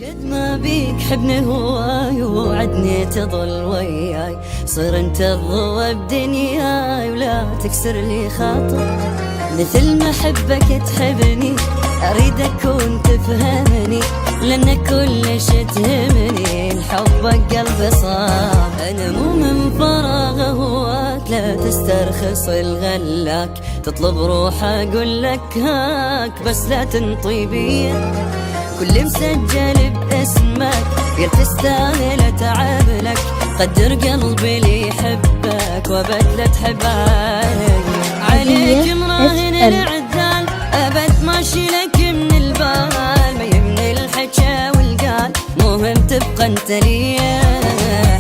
قد ما بيك حبني هواي ووعدني تظل وياي، صير انت الضوى بدنياي ولا تكسر لي خاطر. مثل ما احبك تحبني اريد اكون تفهمني، لان كل شي تهمني لحبك قلبي صاب. انا مو من فراغ هواك لا تسترخص الغلاك، تطلب روح اقول لك هاك بس لا تنطي بي. كل مسجل باسمك غير تستاهل اتعب لك، قدر قلبي اللي يحبك وابد تحب عليك مراهن العذال، ابد ما اشيلك من البال، ما يهمني الحكا والقال، مهم تبقى انت لي.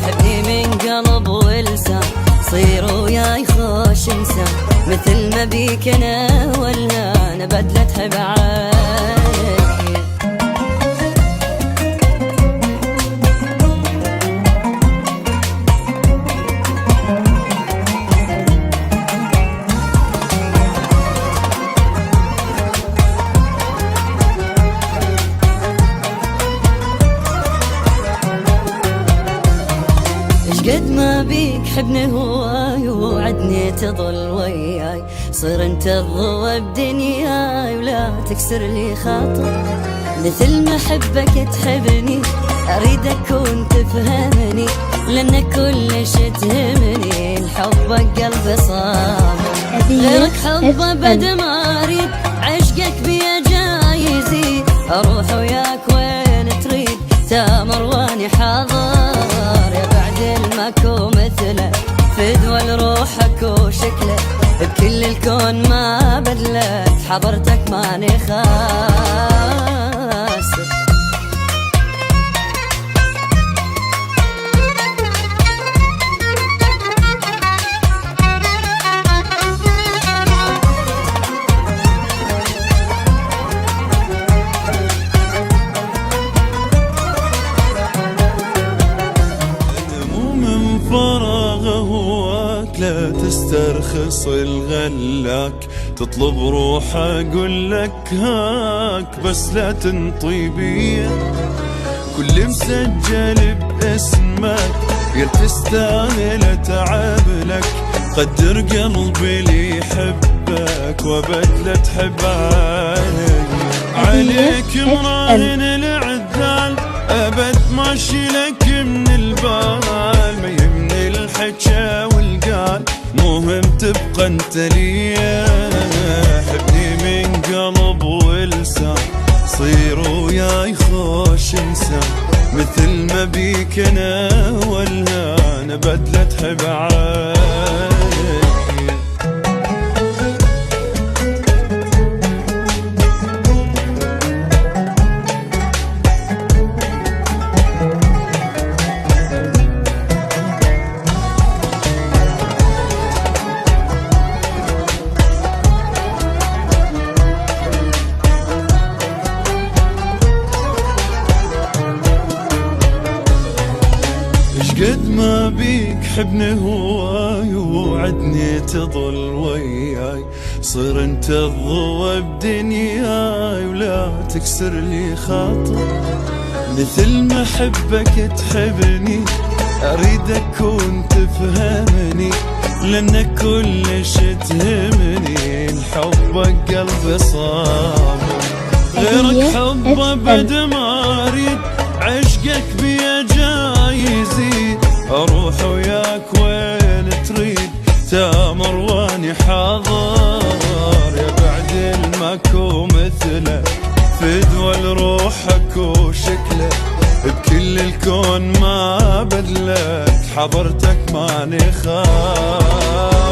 حبني من قلب ولسان، صير وياي خوش انسان، مثل ما بيك انا ولا انا بدلة تحب عليك. قد ما بيك حبني هواي ووعدني تظل وياي، صير انت الضوى بدنياي ولا تكسر لي خاطر. مثل ما احبك تحبني اريد اكون تفهمني، لان كل شي تهمني لحبك قلبي صابر. غيرك حب ابد ما اريد، عشقك بيا جاي يزيد، اروح وياك وين تريد، تامر واني حاضر. ماكو مثله فدوى لروحك وشكله، بكل الكون ما بدلت حضرتك ماني خاسر. لا تسترخص الغلاك، تطلب روح اقول لك هاك بس لا تنطي بي. كل مسجل باسمك غير تستاهل اتعب لك، قدر قلبي اللي يحبك وابد لا تحب عليك مراهن العذال، ابد ما اشيلك من البال، ما يهمني الحكا والقال، مهم تبقى انت لي. حبني من قلب ولسان، صير وياي خوش انسان، مثل ما بيك انا ولا انا بدلة تحب عليك. قد ما بيك حبني هواي ووعدني تظل وياي، صير انت الضوى بدنياي ولا تكسر لي خاطر. مثل ما احبك تحبني اريد اكون تفهمني، لان كل شي تهمني لحبك قلبي صابر. غيرك حب ابد ما اريد، عشقك بيا جاي يزيد، اروح وياك وين تريد، تامر واني حاضر. يا بعد الماكو مثله فدوى لروحك وشكله، بكل الكون ما بدلت حضرتك ماني خاف.